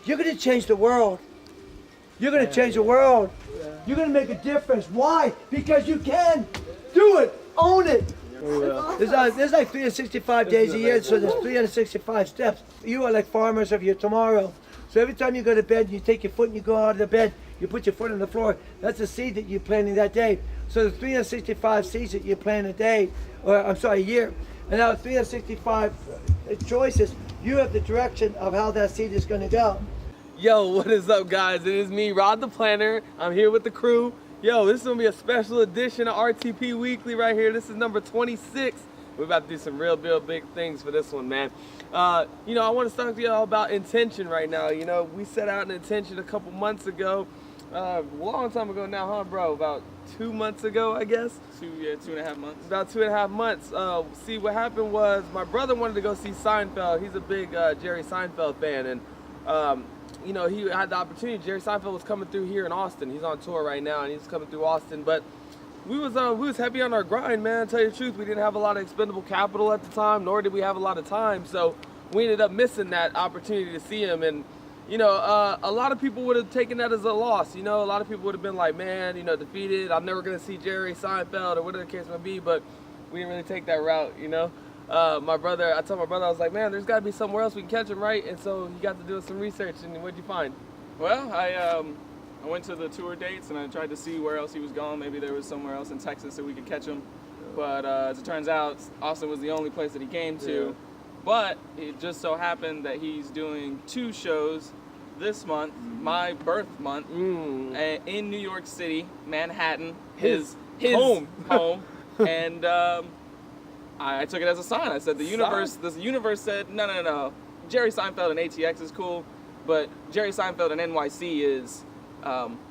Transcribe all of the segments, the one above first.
you're going to change the world. You're going to change the world. You're going to make a difference. Why? Because you can. Do it. Own it. There's like 365 days a year, so there's 365 steps. You are like farmers of your tomorrow. So every time you go to bed, you take your foot and you go out of the bed, you put your foot on the floor. That's a seed that you're planting that day. So the 365 seeds that you plant a day, or I'm sorry, a year. And now 365 choices, you have the direction of how that seed is going to go. Yo, what is up, guys? It is me, Rod the Planner. I'm here with the crew. Yo, this is going to be a special edition of RtP Weekly right here. This is number 26. We're about to do some real big things for this one, man. You know, I want to talk to y'all about intention right now. You know, we set out an intention a couple months ago. A long time ago now, huh, bro? About 2 months ago, I guess? 2.5 months. About 2.5 months. See, what happened was my brother wanted to go see Seinfeld. He's a big Jerry Seinfeld fan, and you know, he had the opportunity. Jerry Seinfeld was coming through here in Austin. He's on tour right now, and he's coming through Austin. But we was heavy on our grind, man. To tell you the truth, we didn't have a lot of expendable capital at the time, nor did we have a lot of time. So we ended up missing that opportunity to see him. And you know, a lot of people would have taken that as a loss. You know, a lot of people would have been like, man, you know, defeated. I'm never gonna see Jerry Seinfeld or whatever the case may be. But we didn't really take that route, you know. I told my brother, I was like, man, there's got to be somewhere else we can catch him, right? And so he got to do some research. And what'd you find? Well, I went to the tour dates and I tried to see where else he was going. Maybe there was somewhere else in Texas that we could catch him. But as it turns out, Austin was the only place that he came to. Yeah. But it just so happened that he's doing 2 shows this month, my birth month, in New York City, Manhattan, his home. And I took it as a sign. I said the universe said, no. Jerry Seinfeld and ATX is cool, but Jerry Seinfeld and NYC is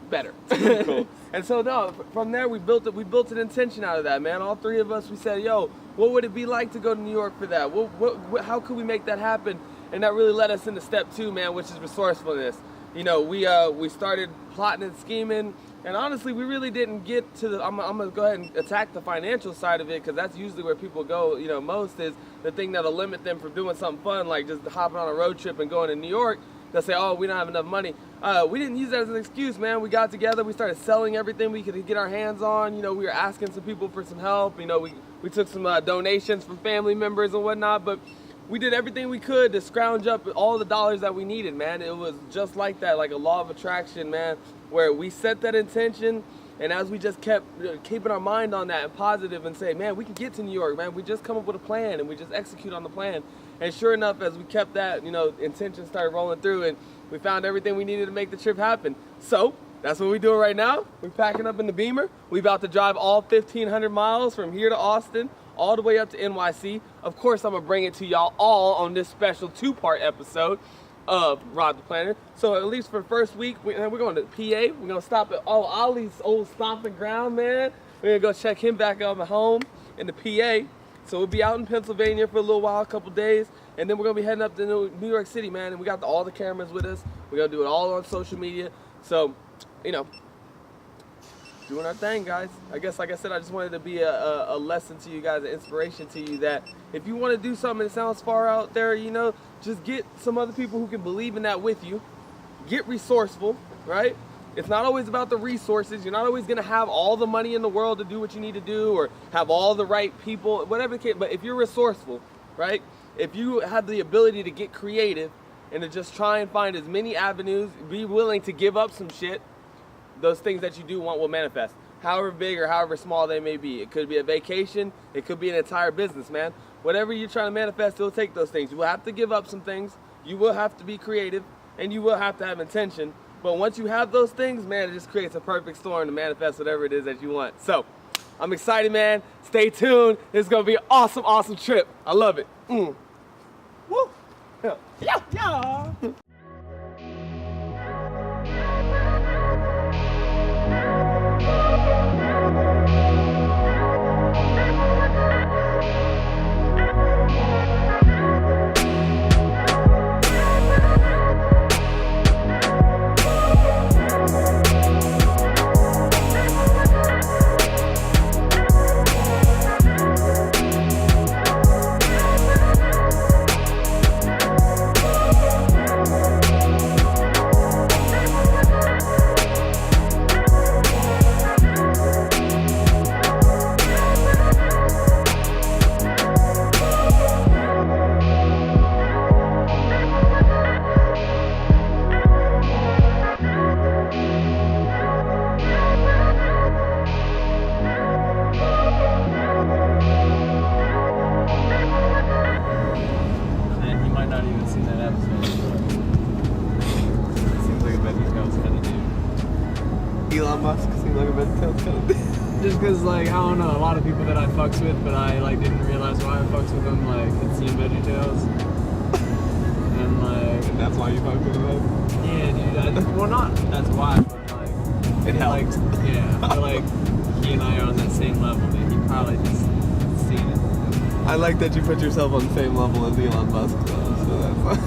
better. Cool. And so no, from there we built an intention out of that, man. All 3 of us, we said, yo, what would it be like to go to New York for that? How could we make that happen? And that really led us into step 2, man, which is resourcefulness. You know, we started plotting and scheming, and honestly, we really didn't get to the. I'm gonna go ahead and attack the financial side of it, because that's usually where people go. You know, most is the thing that'll limit them from doing something fun, like just hopping on a road trip and going to New York. They'll say, oh, we don't have enough money. We didn't use that as an excuse, man. We got together, we started selling everything we could get our hands on. You know, we were asking some people for some help. You know, we took some donations from family members and whatnot, but we did everything we could to scrounge up all the dollars that we needed, man. It was just like that, like a law of attraction, man, where we set that intention, and as we just kept keeping our mind on that and positive and say, man, we can get to New York, man. We just come up with a plan and we just execute on the plan. And sure enough, as we kept that, you know, intention started rolling through, and we found everything we needed to make the trip happen. So that's what we're doing right now. We're packing up in the Beamer. We're about to drive all 1,500 miles from here to Austin, all the way up to NYC. Of course, I'm gonna bring it to y'all all on this special 2-part episode of Rod the Planner. So at least for the first week, we're going to PA. We're gonna stop at Ollie's old stomping ground, man. We're gonna go check him back out at home in the PA. So we'll be out in Pennsylvania for a little while, a couple days, and then we're gonna be heading up to New York City, man. And we got all the cameras with us. We're gonna do it all on social media. So, you know, doing our thing, guys. I guess, like I said, I just wanted to be a lesson to you guys, an inspiration to you, that if you want to do something that sounds far out there, you know, just get some other people who can believe in that with you. Get resourceful, right? It's not always about the resources. You're not always going to have all the money in the world to do what you need to do, or have all the right people, whatever the case. But if you're resourceful, right? If you have the ability to get creative and to just try and find as many avenues, be willing to give up some shit, those things that you do want will manifest, however big or however small they may be. It could be a vacation, it could be an entire business, man. Whatever you're trying to manifest, it'll take those things. You will have to give up some things, you will have to be creative, and you will have to have intention. But once you have those things, man, it just creates a perfect storm to manifest whatever it is that you want. So, I'm excited, man. Stay tuned. It's gonna be an awesome, awesome trip. I love it. Woo! Yeah. Elon Musk seem like a mental kind of thing? Just because, like, I don't know, a lot of people that I fucks with, but I, like, didn't realize why I fucks with them, like, had seen VeggieTales. And, like... And that's why you fucked with them? Yeah, dude. Well, not that's why, but, like... It helps. Like, yeah, I feel like he and I are on that same level, and he probably just seen it. I like that you put yourself on the same level as Elon Musk, though, so that's...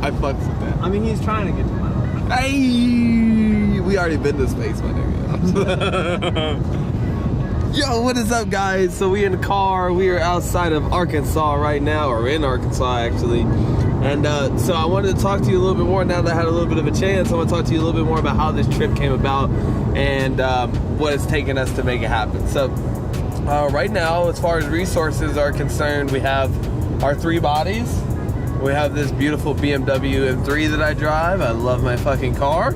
I fucks with that. I mean, he's trying to get to my level. Hey! We already been to space, my nigga. Yo, what is up, guys? So we in the car. We are outside of Arkansas right now, or in Arkansas, actually. And so I wanted to talk to you a little bit more now that I had a little bit of a chance. I want to talk to you a little bit more about how this trip came about and what it's taken us to make it happen. So right now, as far as resources are concerned, we have our 3 bodies. We have this beautiful BMW M3 that I drive. I love my fucking car.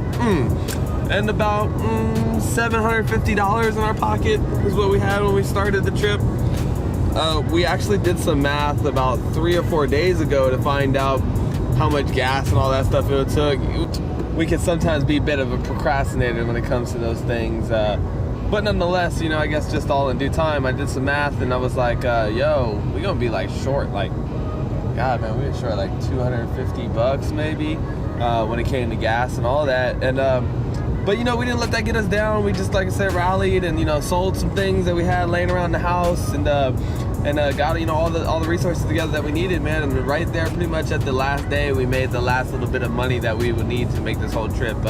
And about $750 in our pocket is what we had when we started the trip. We actually did some math about 3 or 4 days ago to find out how much gas and all that stuff it took. We can sometimes be a bit of a procrastinator when it comes to those things. But nonetheless, you know, I guess just all in due time, I did some math and I was like, yo, we're gonna be like short, like, God, man, we were short like $250 maybe when it came to gas and all that. And but you know, we didn't let that get us down. We just, like I said, rallied and, you know, sold some things that we had laying around the house and got, you know, all the resources together that we needed, man. And right there, pretty much at the last day, we made the last little bit of money that we would need to make this whole trip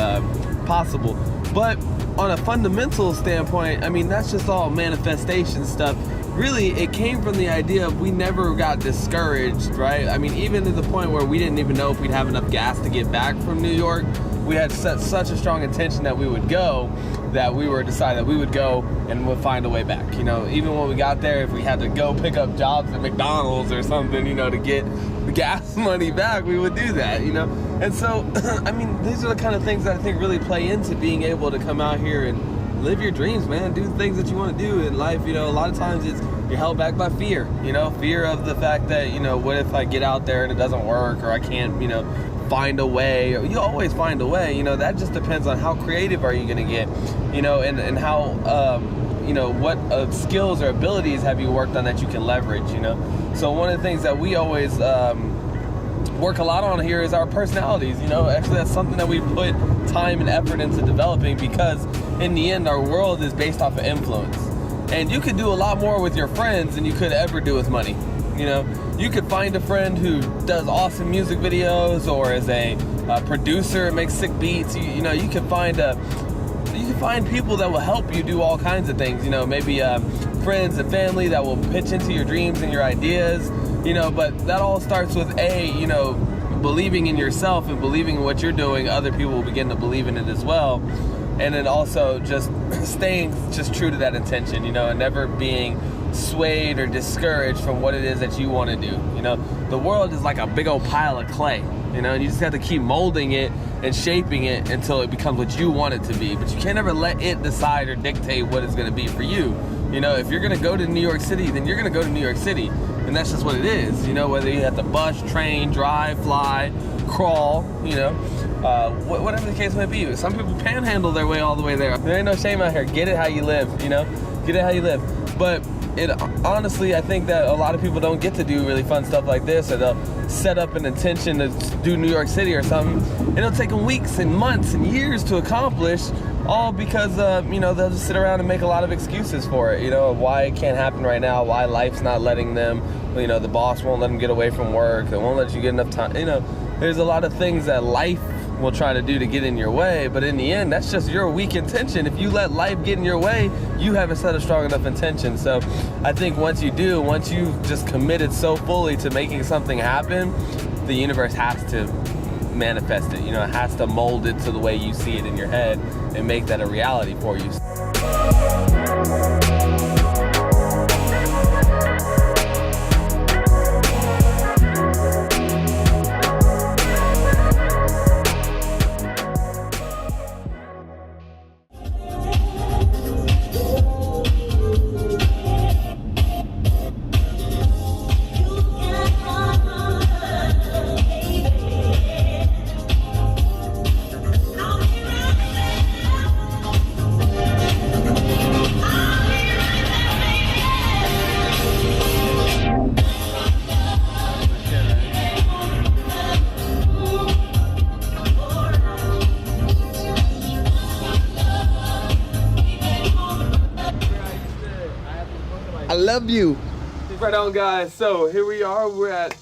possible. But on a fundamental standpoint, I mean, that's just all manifestation stuff. Really, it came from the idea of we never got discouraged, right? I mean, even to the point where we didn't even know if we'd have enough gas to get back from New York. We had set such a strong intention that we would go, that we were decided that we would go and we'll find a way back. You know, even when we got there, if we had to go pick up jobs at McDonald's or something, you know, to get the gas money back, we would do that, you know? And so, I mean, these are the kind of things that I think really play into being able to come out here and live your dreams, man. Do things that you want to do in life. You know, a lot of times you're held back by fear, you know, fear of the fact that, you know, what if I get out there and it doesn't work, or I can't, you know, find a way. Or you always find a way, you know. That just depends on how creative are you going to get, you know, and how, you know, what skills or abilities have you worked on that you can leverage, you know. So one of the things that we always work a lot on here is our personalities, you know. Actually, that's something that we put time and effort into developing, because in the end, our world is based off of influence. And you could do a lot more with your friends than you could ever do with money. You know, you could find a friend who does awesome music videos, or is a producer and makes sick beats. You know, you can find people that will help you do all kinds of things. You know, maybe friends and family that will pitch into your dreams and your ideas. You know, but that all starts with you know, believing in yourself and believing in what you're doing. Other people will begin to believe in it as well. And then also just staying just true to that intention, you know, and never being swayed or discouraged from what it is that you want to do. You know, the world is like a big old pile of clay, you know, and you just have to keep molding it and shaping it until it becomes what you want it to be. But you can't ever let it decide or dictate what it's going to be for you. You know, if you're going to go to New York City, then you're going to go to New York City. And that's just what it is, you know, whether you have to bus, train, drive, fly, crawl, you know, whatever the case may be. Some people panhandle their way all the way there. There ain't no shame out here. Get it how you live, you know, get it how you live. But it honestly, I think that a lot of people don't get to do really fun stuff like this, or they'll set up an intention to do New York City or something, and it'll take them weeks and months and years to accomplish, all because, you know, they'll just sit around and make a lot of excuses for it, you know, why it can't happen right now, why life's not letting them, you know, the boss won't let them get away from work, they won't let you get enough time, you know, there's a lot of things that life will try to do to get in your way, but in the end, that's just your weak intention. If you let life get in your way, you haven't set a strong enough intention. So I think once you've just committed so fully to making something happen, the universe has to manifest it, you know, it has to mold it to the way you see it in your head and make that a reality for you. love you. Right on, guys. So here we are. We're at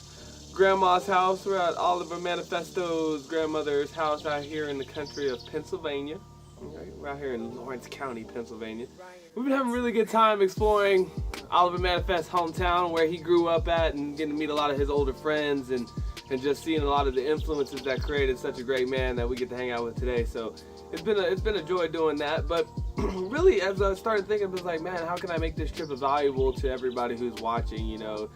Grandma's house. We're at Oliver Manifesto's grandmother's house out here in the country of Pennsylvania. We're out here in Lawrence County, Pennsylvania. We've been having a really good time exploring Oliver Manifest's hometown, where he grew up at, and getting to meet a lot of his older friends, and just seeing a lot of the influences that created such a great man that we get to hang out with today. So it's been a joy doing that. But really, as I started thinking, I was like, man, how can I make this trip valuable to everybody who's watching? You know,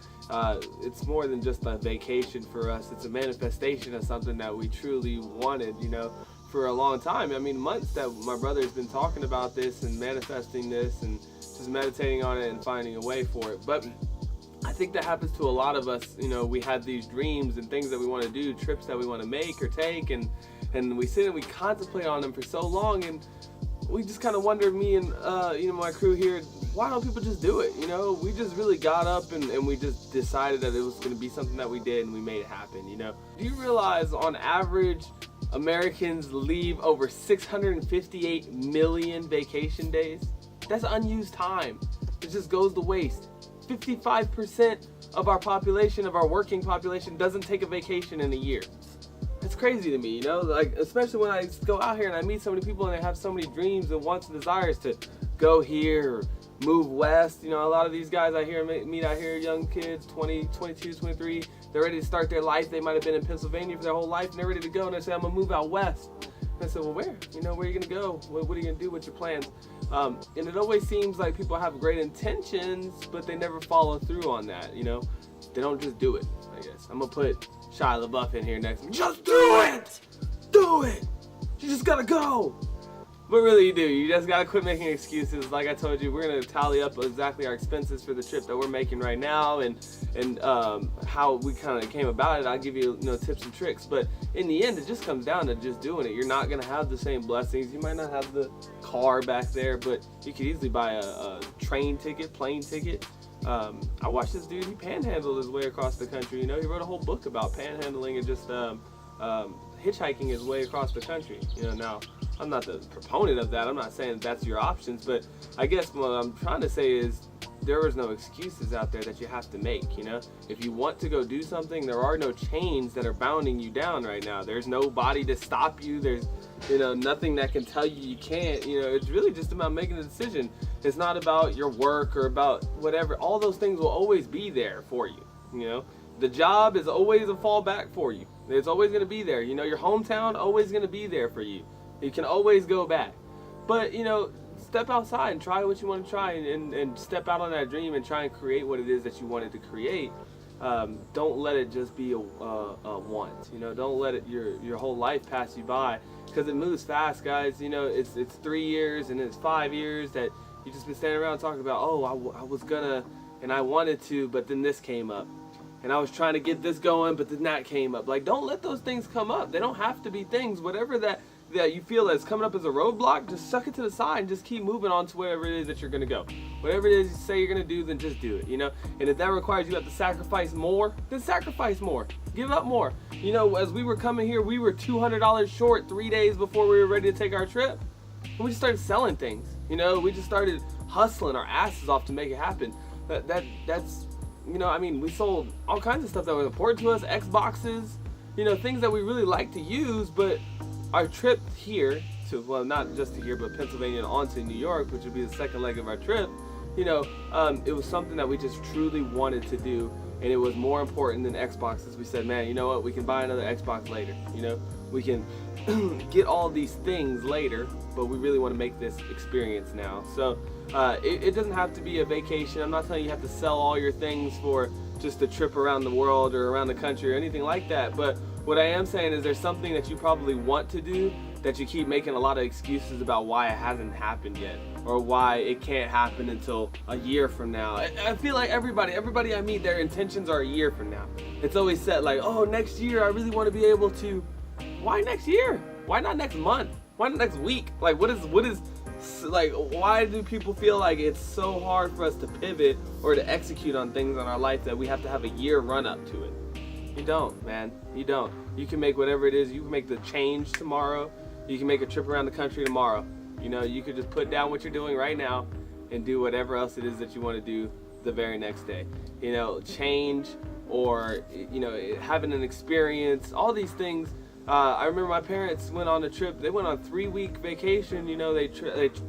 it's more than just a vacation for us. It's a manifestation of something that we truly wanted, you know, for a long time. I mean, months that my brother's been talking about this and manifesting this and just meditating on it and finding a way for it. But I think that happens to a lot of us. You know, we had these dreams and things that we want to do, trips that we want to make or take, and we sit and we contemplate on them for so long, and we just kind of wonder, me and you know, my crew here, why don't people just do it? You know, we just really got up and we just decided that it was going to be something that we did, and we made it happen. You know, do you realize on average Americans leave over 658 million vacation days? That's unused time. It just goes to waste. 55% of our population, of our working population, doesn't take a vacation in a year. It's crazy to me, you know, like, especially when I go out here and I meet so many people and they have so many dreams and wants and desires to go here or move west. You know, a lot of these guys out here meet out here, young kids, 20, 22, 23, they're ready to start their life. They might have been in Pennsylvania for their whole life and they're ready to go, and they say, I'm gonna move out west. And I said, well, where? You know, where are you gonna go? What are you gonna do? What's your plans? And it always seems like people have great intentions, but they never follow through on that, you know? They don't just do it, I guess. I'm gonna put Shia LaBeouf in here next. Just do it! Do it! You just gotta go! But really you do. You just gotta quit making excuses. Like I told you, we're gonna tally up exactly our expenses for the trip that we're making right now, and how we kind of came about it. I'll give you, you know, tips and tricks. But in the end, it just comes down to just doing it. You're not gonna have the same blessings. You might not have the car back there, but you could easily buy a train ticket, plane ticket. I watched this dude, he panhandled his way across the country. You know, he wrote a whole book about panhandling and just hitchhiking his way across the country. You know, now I'm not the proponent of that. I'm not saying that's your options, but I guess what I'm trying to say is there is no excuses out there that you have to make. You know, if you want to go do something, there are no chains that are bounding you down right now. There's nobody to stop you. There's, you know, nothing that can tell you you can't. You know, it's really just about making a decision. It's not about your work or about whatever. All those things will always be there for you. You know, the job is always a fallback for you. It's always going to be there. You know, your hometown always going to be there for you. You can always go back. But, you know, step outside and try what you want to try, and step out on that dream and try and create what it is that you wanted to create. Don't let it just be a want. You know, don't let it your whole life pass you by, because it moves fast, guys. You know, it's 3 years and it's 5 years that you just been standing around talking about, oh, I was gonna and I wanted to, but then this came up, and I was trying to get this going, but then that came up. Like, don't let those things come up. They don't have to be things. Whatever that you feel is coming up as a roadblock, just suck it to the side and just keep moving on to wherever it is that you're gonna go. Whatever it is you say you're gonna do, then just do it, you know? And if that requires you have to sacrifice more, then sacrifice more. Give up more. You know, as we were coming here, we were $200 short 3 days before we were ready to take our trip. And we just started selling things. You know, we just started hustling our asses off to make it happen. That's, you know, I mean, we sold all kinds of stuff that was important to us, Xboxes, you know, things that we really like to use, but our trip here to, well, not just to here, but Pennsylvania and on to New York, which would be the second leg of our trip, you know, it was something that we just truly wanted to do, and it was more important than Xboxes. We said, man, you know what, we can buy another Xbox later, you know, we can get all these things later, but we really want to make this experience now. So it doesn't have to be a vacation. I'm not telling you have to sell all your things for just a trip around the world or around the country or anything like that, but what I am saying is there's something that you probably want to do that you keep making a lot of excuses about why it hasn't happened yet, or why it can't happen until a year from now. I feel like everybody I meet, their intentions are a year from now. It's always set like, oh, next year I really want to be able to. Why next year? Why not next month? Why not next week? Like, what is like, why do people feel like it's so hard for us to pivot or to execute on things in our life that we have to have a year run up to it? You don't, man. You don't. You can make whatever it is. You can make the change tomorrow. You can make a trip around the country tomorrow. You know, you could just put down what you're doing right now and do whatever else it is that you want to do the very next day. You know, change, or, you know, having an experience, all these things. I remember my parents went on a trip. They went on a 3-week vacation. You know, they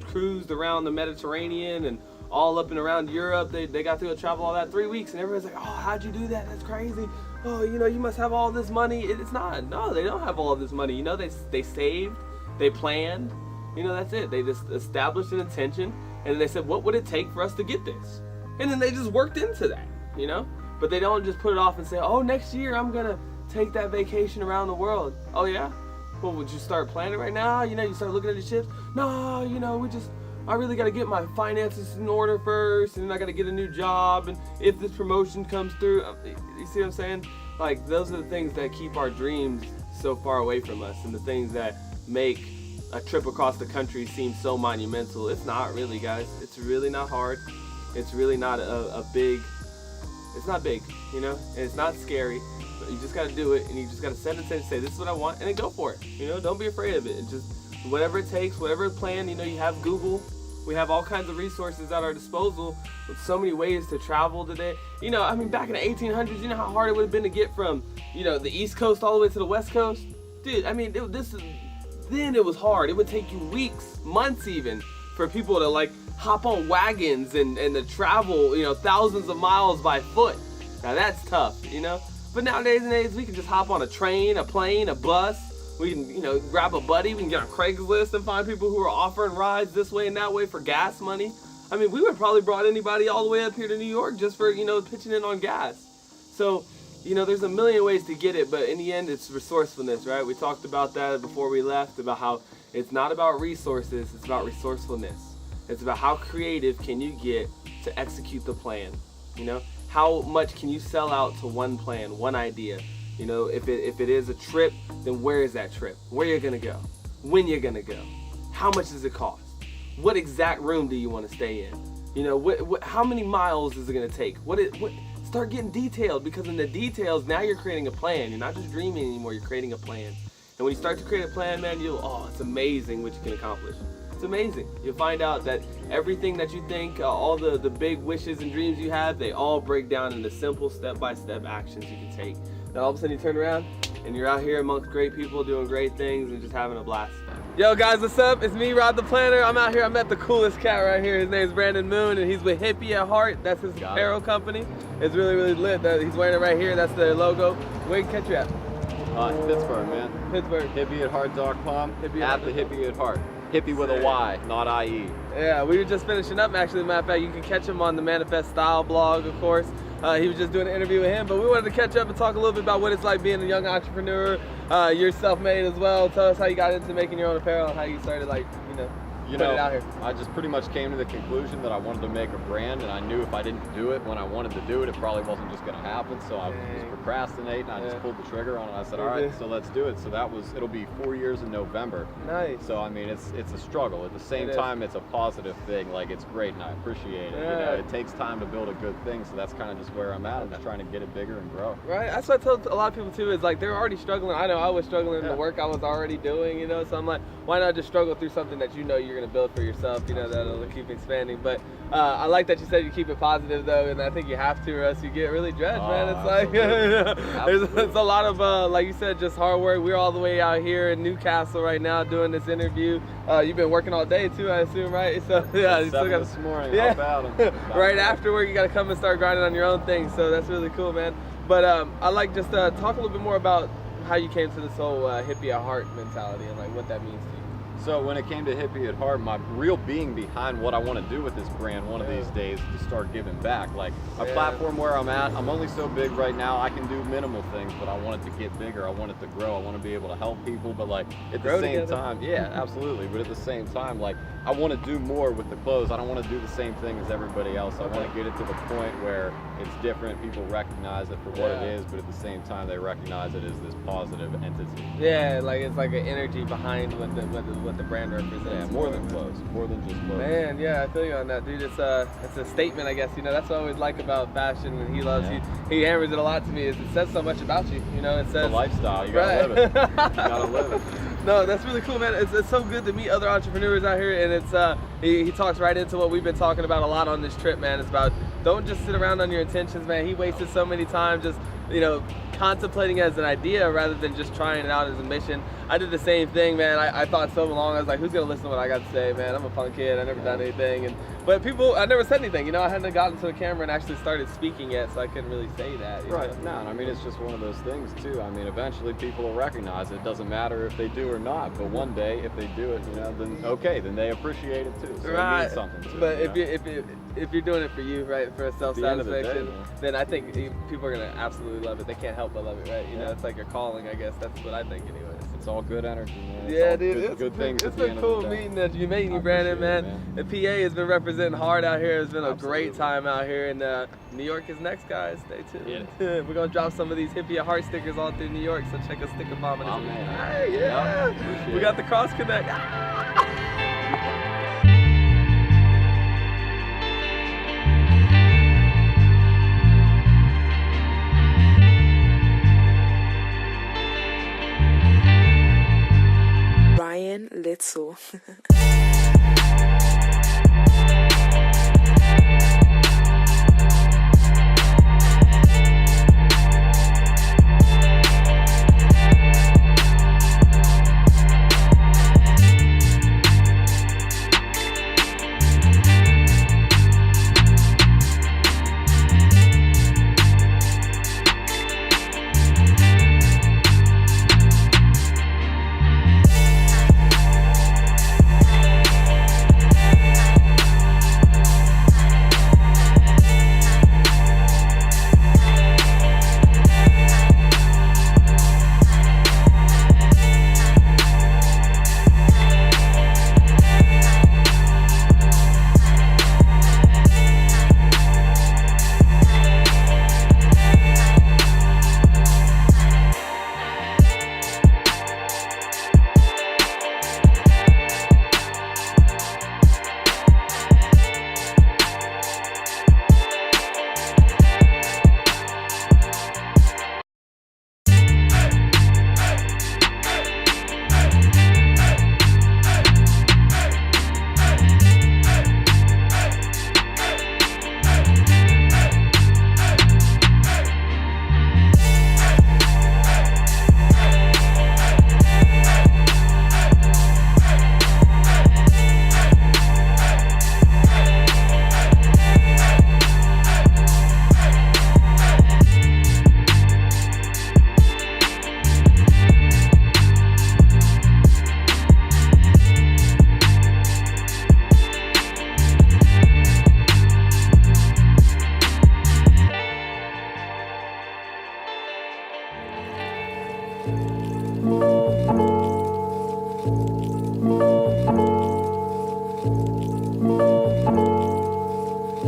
cruised around the Mediterranean and all up and around Europe. They got to go travel all that 3 weeks, and everybody's like, oh, how'd you do that? That's crazy. Oh, you know, you must have all this money. It's not. No, they don't have all this money. You know, they saved, they planned. You know, that's it. They just established an intention, and then they said, what would it take for us to get this? And then they just worked into that, you know? But they don't just put it off and say, oh, next year I'm gonna take that vacation around the world. Oh yeah? Well, would you start planning right now? You know, you start looking at the ships. No, you know, I really gotta get my finances in order first, and then I gotta get a new job, and if this promotion comes through, you see what I'm saying? Like, those are the things that keep our dreams so far away from us, and the things that make a trip across the country seem so monumental. It's not really, guys. It's really not hard. It's really not it's not big, you know, and it's not scary. But you just gotta do it, and you just gotta set and say, this is what I want, and then go for it. You know, don't be afraid of it. And just whatever it takes, whatever plan. You know, you have Google. We have all kinds of resources at our disposal with so many ways to travel today. You know, I mean, back in the 1800s, you know how hard it would have been to get from, you know, the East Coast all the way to the West Coast? Dude, I mean, then it was hard. It would take you weeks, months even, for people to like hop on wagons and to travel, you know, thousands of miles by foot. Now that's tough, you know? But nowadays we can just hop on a train, a plane, a bus. We can, you know, grab a buddy. We can get on Craigslist and find people who are offering rides this way and that way for gas money. I mean, we would probably brought anybody all the way up here to New York just for, you know, pitching in on gas. So, you know, there's a million ways to get it, but in the end, it's resourcefulness, right? We talked about that before we left, about how it's not about resources, it's about resourcefulness. It's about how creative can you get to execute the plan, you know? How much can you sell out to one plan, one idea? You know, if it is a trip, then where is that trip? Where you're gonna go? When you're gonna go? How much does it cost? What exact room do you want to stay in? You know, how many miles is it gonna take? Start getting detailed, because in the details, now you're creating a plan. You're not just dreaming anymore, you're creating a plan. And when you start to create a plan, man, it's amazing what you can accomplish. It's amazing. You'll find out that everything that you think, all the big wishes and dreams you have, they all break down into simple step-by-step actions you can take. Then all of a sudden you turn around and you're out here amongst great people doing great things and just having a blast. Yo guys, what's up? It's me, Rod the Planner. I'm out here. I met the coolest cat right here. His name's Brandon Moon, and he's with RtP at Heart. That's his apparel company. It's really, really lit. He's wearing it right here. That's their logo. Where can catch you at? Pittsburgh, man. Pittsburgh. RtPatheart.com. At the RtP at Heart. Hippie with a Y, not I-E. Yeah, we were just finishing up, actually. Matter of fact, you can catch him on the Manifest Style blog, of course. He was just doing an interview with him, but we wanted to catch up and talk a little bit about what it's like being a young entrepreneur. You're self-made as well. Tell us how you got into making your own apparel and how you started, like, put it out here. I just pretty much came to the conclusion that I wanted to make a brand, and I knew if I didn't do it when I wanted to do it, it probably wasn't just gonna happen. So I was procrastinating. I just pulled the trigger on it. I said, all right, so let's do it. So it'll be 4 years in November. Nice. So I mean, it's a struggle. At the same time, it's a positive thing. Like, it's great, and I appreciate it. Yeah. You know, it takes time to build a good thing. So that's kind of just where I'm at. I'm just trying to get it bigger and grow. Right. That's what I tell a lot of people too. Is like they're already struggling. I know I was struggling in the work I was already doing. You know, so I'm like, why not just struggle through something that you know you're gonna build for yourself? You know, that'll keep expanding. But I like that you said you keep it positive though, and I think you have to, or else you get really judged, man. It's like there's a lot of like you said, just hard work. We're all the way out here in Newcastle right now doing this interview. You've been working all day too, I assume, right? So yeah, you still got this morning. Yeah. Right after work, you got to come and start grinding on your own thing. So that's really cool, man. But I like just talk a little bit more about how you came to this whole RtP at Heart mentality and like what that means to you. So when it came to RtP at Heart, my real being behind what I want to do with this brand one of these days is to start giving back. Like, my platform where I'm at, I'm only so big right now, I can do minimal things, but I want it to get bigger, I want it to grow, I want to be able to help people, but like, at the same time, yeah, absolutely, but at the same time, like, I want to do more with the clothes. I don't want to do the same thing as everybody else. I want to get it to the point where it's different, people recognize it for what it is, but at the same time, they recognize it as this positive entity. Yeah, like it's like an energy behind what the brand represents. Yeah, more than clothes, more than just clothes. Man, yeah, I feel you on that, dude. It's a statement, I guess. You know, that's what I always like about fashion, and he loves you. He hammers it a lot to me. Is it says so much about you. You know, it says it's a lifestyle. You gotta live it. You gotta live it. No, that's really cool, man. It's so good to meet other entrepreneurs out here, and it's he talks right into what we've been talking about a lot on this trip, man. It's about don't just sit around on your intentions, man. He wasted so many times just, you know, contemplating as an idea rather than just trying it out as a mission. I did the same thing, man. I thought so long. I was like, who's gonna listen to what I got to say, man? I'm a punk kid. I never done anything, but people, I never said anything. You know, I hadn't gotten to the camera and actually started speaking yet, so I couldn't really say that. You Right. know? No, I mean, it's just one of those things too. I mean, eventually people will recognize it. It doesn't matter if they do or not, but one day if they do it, you know, then okay, then they appreciate it too. So Right. it means something to But them, if you're doing it for you, right, for the end of the day, self-satisfaction, man. then I think people are gonna absolutely love it. They can't help but love it, right? You know, Yeah. it's like a calling, I guess. That's what I think, anyways. It's all good energy, man. It's Yeah, all dude, good things it's at the been end cool of the day. meeting you, I Brandon, appreciate it, man. The PA has been representing hard out here. It's been a great Absolutely. time out here, and New York is next, guys. Stay tuned. We're gonna drop some of these hippie heart stickers all through New York, so check us sticker bombing. Oh, man. Hey, yeah, Yep, appreciate we got the cross connect. Ryan Litzel.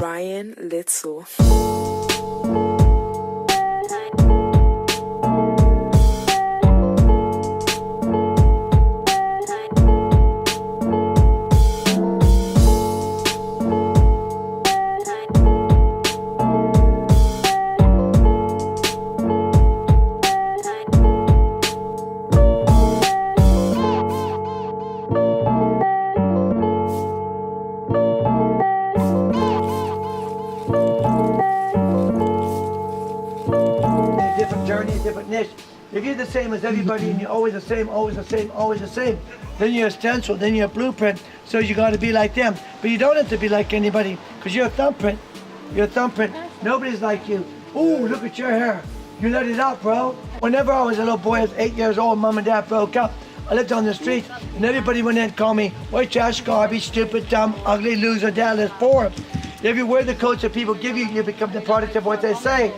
Ryan Litzel. A different journey, a different niche. If you're the same as everybody and you're always the same, always the same, always the same, then you're a stencil, then you're a blueprint. So you got to be like them. But you don't have to be like anybody because you're a thumbprint. You're a thumbprint. Nobody's like you. Ooh, look at your hair. You let it out, bro. Whenever I was a little boy, I was 8 years old, mom and dad broke up. I lived on the street and everybody went in and called me white trash, garbage, stupid, dumb, ugly, loser, dadless, poor. If you wear the coats that people give you, you become the product of what they say.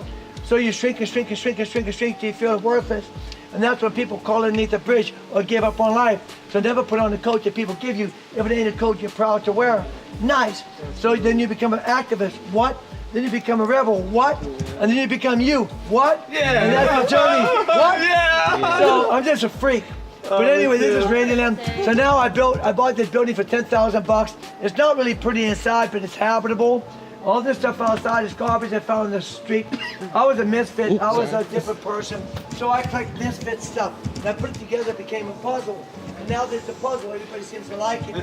So you shrink and shrink and shrink and shrink and shrink till you feel worthless. And that's when people call underneath the bridge or give up on life. So never put on the coat that people give you if it ain't a coat you're proud to wear. Nice. So then you become an activist. What? Then you become a rebel. What? And then you become you. What? Yeah. And that's the journey. What? Yeah. So I'm just a freak. But anyway, this is Randyland. So now I bought this building for $10,000. It's not really pretty inside, but it's habitable. All this stuff outside is garbage I found in the street. I was a misfit. I was a different person. So I collect misfit stuff. And I put it together, it became a puzzle. And now there's a puzzle. Everybody seems to like it.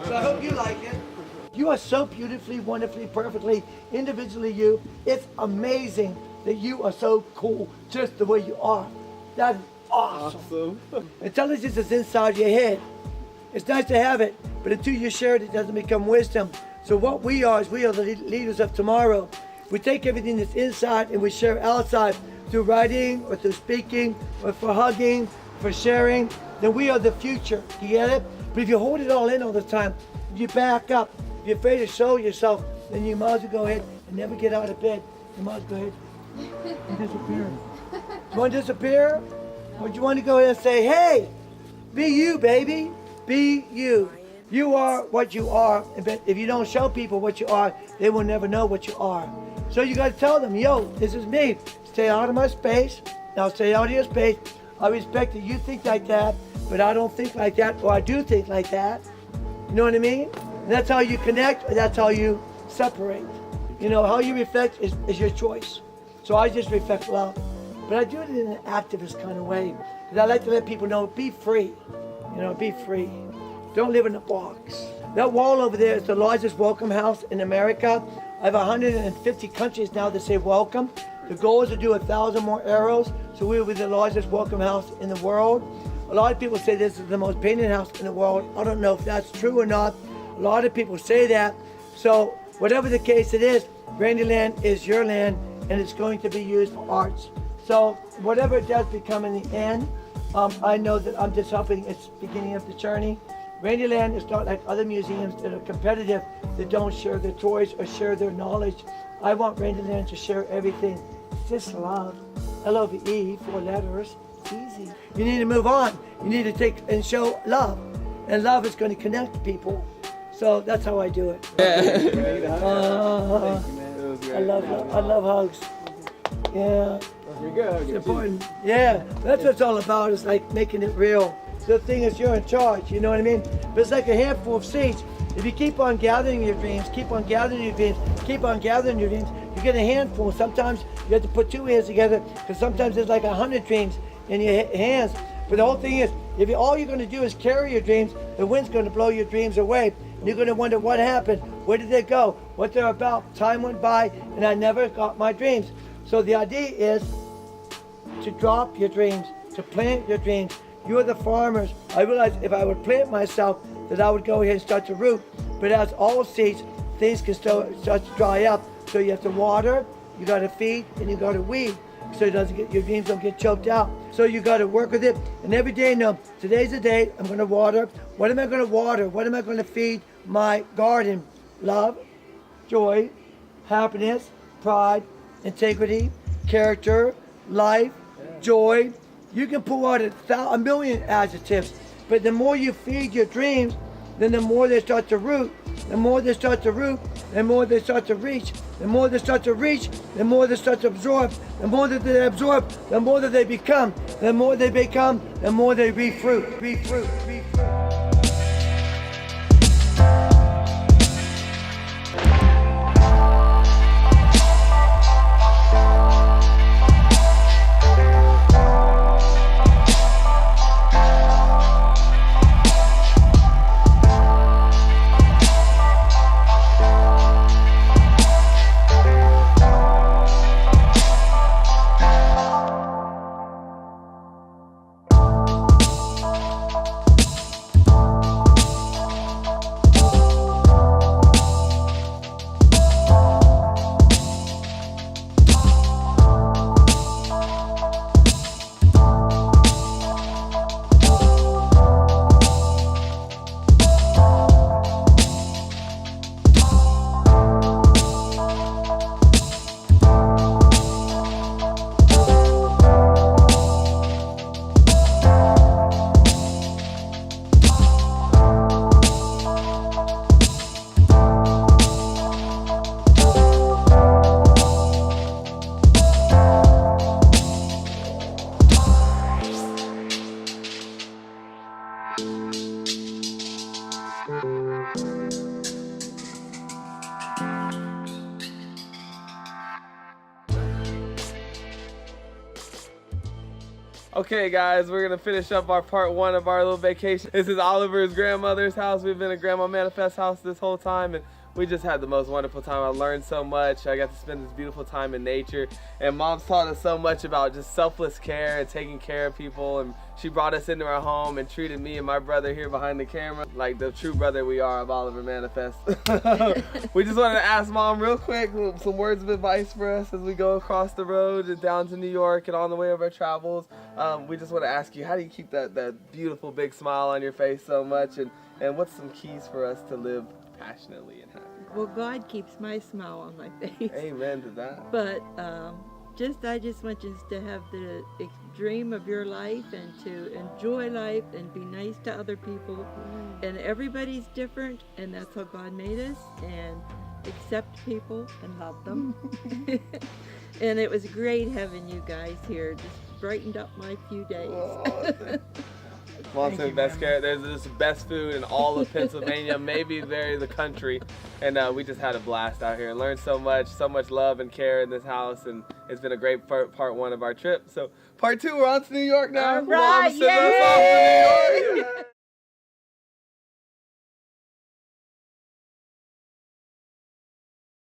So I hope you like it. You are so beautifully, wonderfully, perfectly, individually you. It's amazing that you are so cool just the way you are. That is awesome. Intelligence is inside your head. It's nice to have it, but until you share it, it doesn't become wisdom. So what we are is we are the leaders of tomorrow. We take everything that's inside and we share it outside through writing or through speaking or for hugging, for sharing. Then we are the future. You get it? But if you hold it all in all the time, if you back up, if you're afraid to show yourself, then you might as well go ahead and never get out of bed. You might as well go ahead and disappear. You want to disappear? Or do you want to go ahead and say, hey, be you, baby. Be you. You are what you are. If you don't show people what you are, they will never know what you are. So you got to tell them, yo, this is me. Stay out of my space. Now stay out of your space. I respect that you think like that, but I don't think like that, or I do think like that. You know what I mean? And that's how you connect, or that's how you separate. You know, how you reflect is your choice. So I just reflect love. But I do it in an activist kind of way. Because I like to let people know, be free. You know, be free. Don't live in a box. That wall over there is the largest welcome house in America. I have 150 countries now that say welcome. The goal is to do 1,000 more arrows, so we will be the largest welcome house in the world. A lot of people say this is the most painted house in the world. I don't know if that's true or not. A lot of people say that. So whatever the case it is, Randyland is your land, and it's going to be used for arts. So whatever it does become in the end, I know that I'm just helping its beginning of the journey. Randyland is not like other museums that are competitive, that don't share their toys or share their knowledge. I want Randyland to share everything. It's just love. L-O-V-E, 4 letters. It's easy. You need to move on. You need to take and show love. And love is going to connect people. So that's how I do it. I love hugs. Yeah. You're good. It's important. Yeah, that's what it's all about, is like making it real. The thing is, you're in charge, you know what I mean? But it's like a handful of seeds. If you keep on gathering your dreams, keep on gathering your dreams, keep on gathering your dreams, you get a handful. Sometimes you have to put 2 hands together, because sometimes there's like 100 dreams in your hands. But the whole thing is, if all you're going to do is carry your dreams, the wind's going to blow your dreams away. And you're going to wonder what happened, where did they go, what they're about. Time went by, and I never got my dreams. So the idea is to drop your dreams, to plant your dreams. You're the farmers. I realized if I would plant myself, that I would go ahead and start to root. But as all seeds, things can start to dry up. So you have to water, you got to feed, and you got to weed, so it doesn't your dreams don't get choked out. So you got to work with it. And every day, no, today's the day I'm going to water. What am I going to water? What am I going to feed my garden? Love, joy, happiness, pride, integrity, character, life, joy. You can pull out a million adjectives, but the more you feed your dreams, then the more they start to root. The more they start to root, the more they start to reach. The more they start to reach, the more they start to absorb. The more that they absorb, the more that they become. The more they become, the more they refruit. Okay guys, we're gonna finish up our part 1 of our little vacation. This is Oliver's grandmother's house. We've been at Grandma Manifest's house this whole time, and we just had the most wonderful time. I learned so much. I got to spend this beautiful time in nature. And Mom's taught us so much about just selfless care and taking care of people. And she brought us into our home and treated me and my brother here behind the camera like the true brother we are of Oliver Manifest. We just wanted to ask Mom real quick some words of advice for us as we go across the road and down to New York and on the way of our travels. We just want to ask you, how do you keep that beautiful big smile on your face so much? And what's some keys for us to live passionately and happy? Well, God keeps my smile on my face. Amen to that. But I just want you to have the dream of your life and to enjoy life and be nice to other people. And everybody's different, and that's how God made us. And accept people and love them. And it was great having you guys here. Just brightened up my few days. Mom's the best care. There's the best food in all of Pennsylvania, maybe the country, and we just had a blast out here and learned so much love and care in this house, and it's been a great part one of our trip. So part two, we're on to New York now. All right, Mom is sending us off to New York.